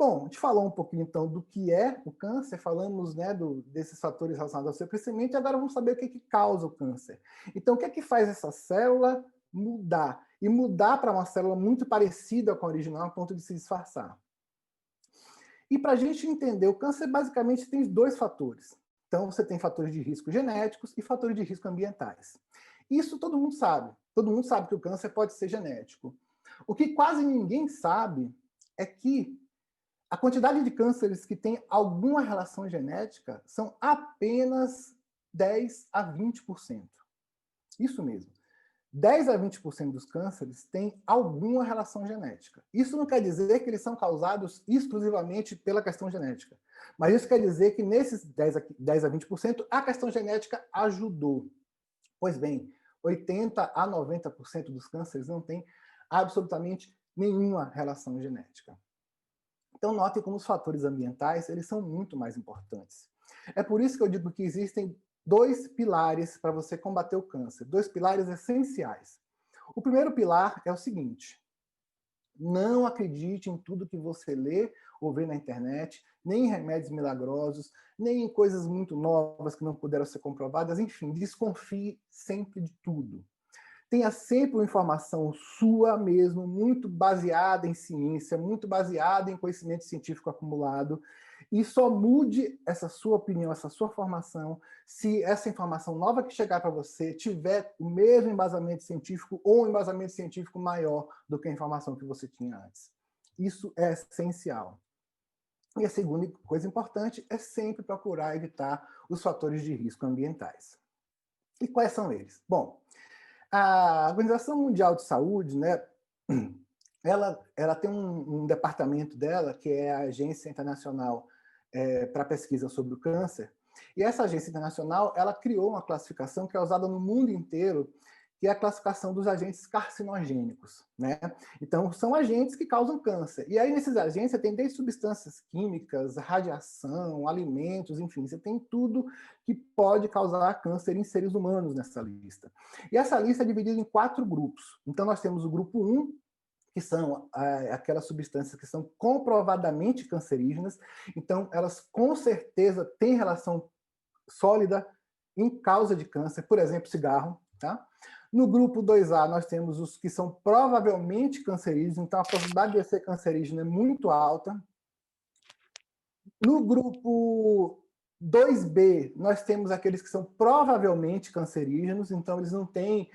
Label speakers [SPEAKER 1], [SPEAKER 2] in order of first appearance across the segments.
[SPEAKER 1] Bom, a gente falou um pouquinho então do que é o câncer, falamos, né, desses fatores relacionados ao seu crescimento, e agora vamos saber o que, que causa o câncer. Então, o que é que faz essa célula mudar? E mudar para uma célula muito parecida com a original, a ponto de se disfarçar. E para a gente entender, o câncer basicamente tem dois fatores. Então, você tem fatores de risco genéticos e fatores de risco ambientais. Isso todo mundo sabe. Todo mundo sabe que o câncer pode ser genético. O que quase ninguém sabe é que a quantidade de cânceres que tem alguma relação genética são apenas 10 a 20%. Isso mesmo. 10 a 20% dos cânceres têm alguma relação genética. Isso não quer dizer que eles são causados exclusivamente pela questão genética. Mas isso quer dizer que nesses 10 a 20%, a questão genética ajudou. Pois bem, 80 a 90% dos cânceres não têm absolutamente nenhuma relação genética. Então, notem como os fatores ambientais eles são muito mais importantes. É por isso que eu digo que existem dois pilares para você combater o câncer, dois pilares essenciais. O primeiro pilar é o seguinte: não acredite em tudo que você lê ou vê na internet, nem em remédios milagrosos, nem em coisas muito novas que não puderam ser comprovadas, enfim, desconfie sempre de tudo. Tenha sempre uma informação sua mesmo, muito baseada em ciência, muito baseada em conhecimento científico acumulado, e só mude essa sua opinião, essa sua formação, se essa informação nova que chegar para você tiver o mesmo embasamento científico ou um embasamento científico maior do que a informação que você tinha antes. Isso é essencial. E a segunda coisa importante é sempre procurar evitar os fatores de risco ambientais. E quais são eles? Bom, a Organização Mundial de Saúde, né, ela tem um departamento dela, que é a Agência Internacional para Pesquisa sobre o Câncer, e essa agência internacional ela criou uma classificação que é usada no mundo inteiro, que é a classificação dos agentes carcinogênicos, né? Então, são agentes que causam câncer. E aí, nesses agentes, você tem desde substâncias químicas, radiação, alimentos, enfim, você tem tudo que pode causar câncer em seres humanos nessa lista. E essa lista é dividida em 4 grupos. Então, nós temos o grupo 1, que são aquelas substâncias que são comprovadamente cancerígenas. Então, elas com certeza têm relação sólida em causa de câncer, por exemplo, cigarro, tá? No grupo 2A, nós temos os que são provavelmente cancerígenos, então a possibilidade de ser cancerígeno é muito alta. No grupo 2B, nós temos aqueles que são provavelmente cancerígenos, então eles não têm...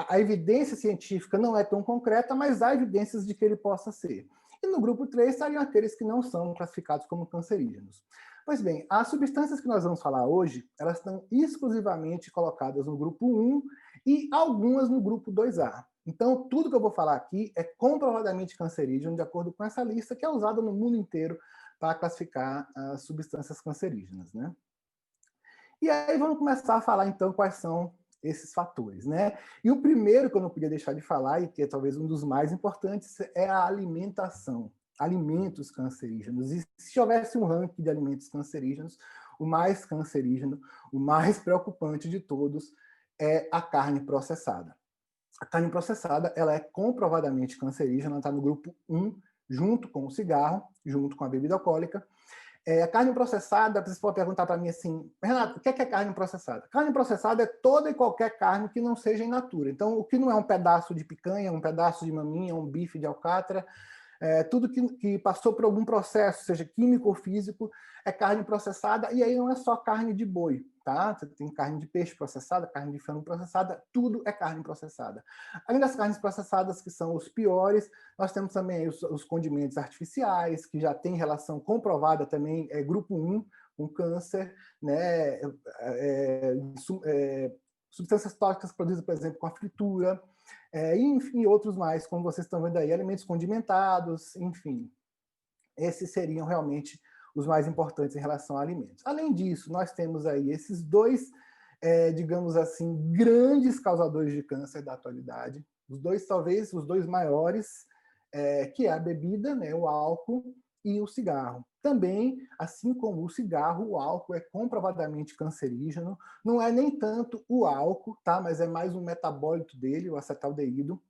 [SPEAKER 1] a evidência científica não é tão concreta, mas há evidências de que ele possa ser. E no grupo 3 estariam aqueles que não são classificados como cancerígenos. Pois bem, as substâncias que nós vamos falar hoje, elas estão exclusivamente colocadas no grupo 1 e algumas no grupo 2A. Então, tudo que eu vou falar aqui é comprovadamente cancerígeno, de acordo com essa lista que é usada no mundo inteiro para classificar as substâncias cancerígenas, né? E aí vamos começar a falar, então, quais são esses fatores, né? E o primeiro que eu não podia deixar de falar, e que é talvez um dos mais importantes, é a alimentação. Alimentos cancerígenos. E se houvesse um ranking de alimentos cancerígenos, o mais cancerígeno, o mais preocupante de todos é a carne processada. A carne processada, ela é comprovadamente cancerígena, está no grupo 1, junto com o cigarro, junto com a bebida alcoólica. A carne processada, você pode perguntar para mim assim, Renato, o que é carne processada? Carne processada é toda e qualquer carne que não seja in natura. Então, o que não é um pedaço de picanha, um pedaço de maminha, um bife de alcatra, tudo que passou por algum processo, seja químico ou físico, é carne processada, e aí não é só carne de boi, tá? Você tem carne de peixe processada, carne de frango processada, tudo é carne processada. Além das carnes processadas, que são os piores, nós temos também os condimentos artificiais, que já tem relação comprovada também, grupo 1, com câncer, né? Substâncias tóxicas produzidas, por exemplo, com a fritura, e enfim, outros mais, como vocês estão vendo aí, alimentos condimentados, enfim. Esses seriam realmente os mais importantes em relação a alimentos. Além disso, nós temos aí esses dois, digamos assim, grandes causadores de câncer da atualidade, os dois, talvez, os dois maiores, que é a bebida, né, o álcool, e o cigarro. Também, assim como o cigarro, o álcool é comprovadamente cancerígeno. Não é nem tanto o álcool, tá? Mas é mais um metabólito dele, o acetaldeído,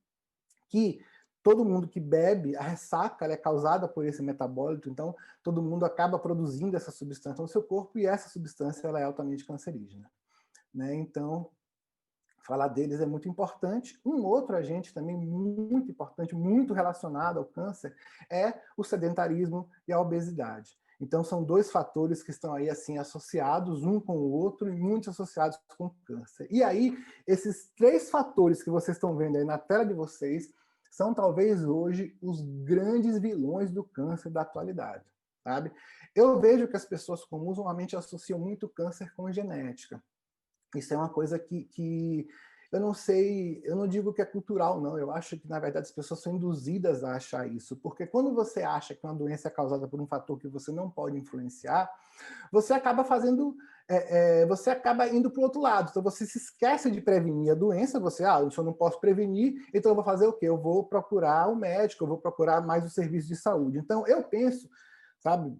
[SPEAKER 1] que todo mundo que bebe, a ressaca ela é causada por esse metabólito, então todo mundo acaba produzindo essa substância no seu corpo e essa substância ela é altamente cancerígena, né? Então, falar deles é muito importante. Um outro agente também muito importante, muito relacionado ao câncer, é o sedentarismo e a obesidade. Então, são dois fatores que estão aí assim associados um com o outro e muito associados com o câncer. E aí, esses três fatores que vocês estão vendo aí na tela de vocês são talvez hoje os grandes vilões do câncer da atualidade, sabe? Eu vejo que as pessoas comuns normalmente associam muito câncer com genética. Isso é uma coisa que eu não sei, eu não digo que é cultural, não. Eu acho que, na verdade, as pessoas são induzidas a achar isso. Porque quando você acha que uma doença é causada por um fator que você não pode influenciar, você acaba fazendo, você acaba indo para o outro lado. Então, você se esquece de prevenir a doença, você, eu não posso prevenir, então eu vou fazer o quê? Eu vou procurar um médico, eu vou procurar mais o serviço de saúde. Então, eu penso, sabe,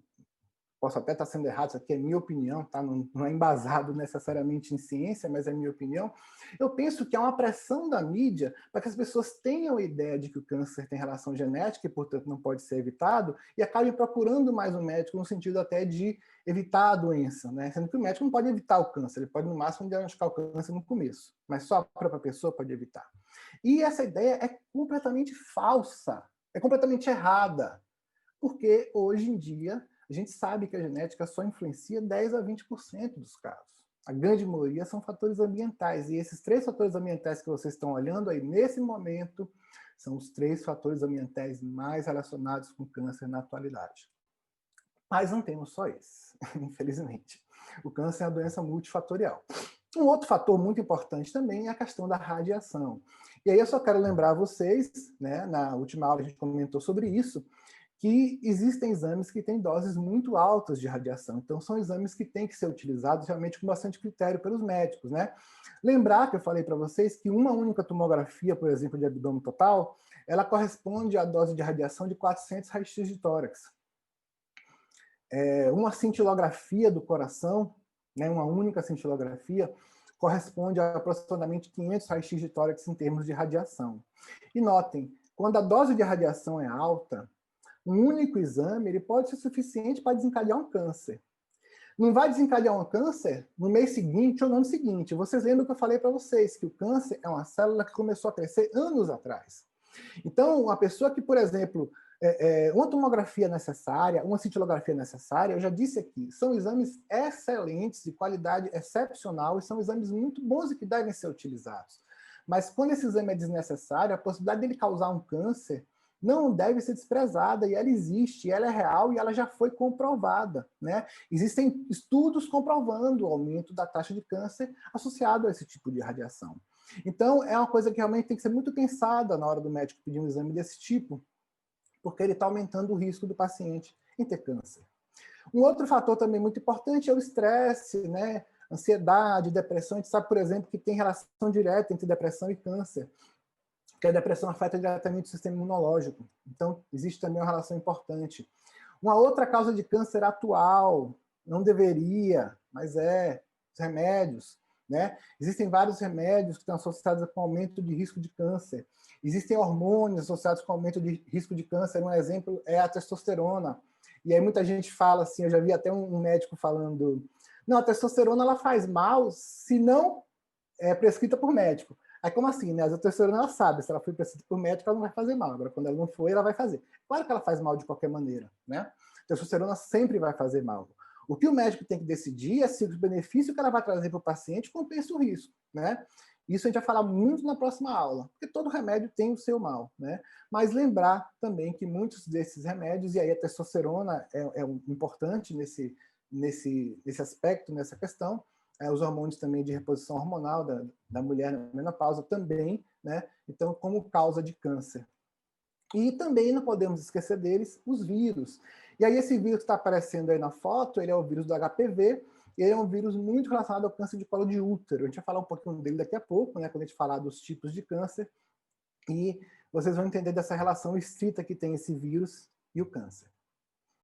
[SPEAKER 1] posso até estar sendo errado, isso aqui é minha opinião, tá? Não é embasado necessariamente em ciência, mas é minha opinião. Eu penso que há uma pressão da mídia para que as pessoas tenham a ideia de que o câncer tem relação genética e, portanto, não pode ser evitado, e acabem procurando mais um médico no sentido até de evitar a doença, né? Sendo que o médico não pode evitar o câncer, ele pode, no máximo, diagnosticar o câncer no começo, mas só a própria pessoa pode evitar. E essa ideia é completamente falsa, é completamente errada, porque hoje em dia a gente sabe que a genética só influencia 10 a 20% dos casos. A grande maioria são fatores ambientais. E esses três fatores ambientais que vocês estão olhando aí nesse momento são os três fatores ambientais mais relacionados com câncer na atualidade. Mas não temos só esse, infelizmente. O câncer é uma doença multifatorial. Um outro fator muito importante também é a questão da radiação. E aí eu só quero lembrar vocês, né, na última aula a gente comentou sobre isso, que existem exames que têm doses muito altas de radiação. Então, são exames que têm que ser utilizados realmente com bastante critério pelos médicos, né? Lembrar que eu falei para vocês que uma única tomografia, por exemplo, de abdômen total, ela corresponde à dose de radiação de 400 raios-x de tórax. Uma cintilografia do coração, né, uma única cintilografia, corresponde a aproximadamente 500 raios-x de tórax em termos de radiação. E notem, quando a dose de radiação é alta, um único exame ele pode ser suficiente para desencadear um câncer. Não vai desencadear um câncer no mês seguinte ou no ano seguinte. Vocês lembram que eu falei para vocês que o câncer é uma célula que começou a crescer anos atrás. Então, uma pessoa que, por exemplo, uma tomografia necessária, uma cintilografia necessária, eu já disse aqui, são exames excelentes, de qualidade excepcional, e são exames muito bons e que devem ser utilizados. Mas quando esse exame é desnecessário, a possibilidade dele causar um câncer não deve ser desprezada, e ela existe, ela é real e ela já foi comprovada, né? Existem estudos comprovando o aumento da taxa de câncer associado a esse tipo de radiação. Então, é uma coisa que realmente tem que ser muito pensada na hora do médico pedir um exame desse tipo, porque ele está aumentando o risco do paciente em ter câncer. Um outro fator também muito importante é o estresse, né? Ansiedade, depressão. A gente sabe, por exemplo, que tem relação direta entre depressão e câncer, que a depressão afeta diretamente o sistema imunológico. Então, existe também uma relação importante. Uma outra causa de câncer atual, não deveria, mas os remédios, né? Existem vários remédios que estão associados com aumento de risco de câncer. Existem hormônios associados com aumento de risco de câncer. Um exemplo é a testosterona. E aí muita gente fala assim, eu já vi até um médico falando, não, a testosterona ela faz mal se não é prescrita por médico. Aí como assim, né? A testosterona ela sabe, se ela foi prescrita por médico, ela não vai fazer mal. Agora, quando ela não foi, ela vai fazer. Claro que ela faz mal de qualquer maneira, né? A testosterona sempre vai fazer mal. O que o médico tem que decidir é se o benefício que ela vai trazer para o paciente compensa o risco, né? Isso a gente vai falar muito na próxima aula, porque todo remédio tem o seu mal, né? Mas lembrar também que muitos desses remédios, e aí a testosterona é importante nesse aspecto, nessa questão, os hormônios também de reposição hormonal da mulher na menopausa também, né? Então, como causa de câncer. E também não podemos esquecer deles, os vírus. E aí esse vírus que está aparecendo aí na foto, ele é o vírus do HPV, e ele é um vírus muito relacionado ao câncer de colo de útero. A gente vai falar um pouquinho dele daqui a pouco, né? Quando a gente falar dos tipos de câncer. E vocês vão entender dessa relação estrita que tem esse vírus e o câncer.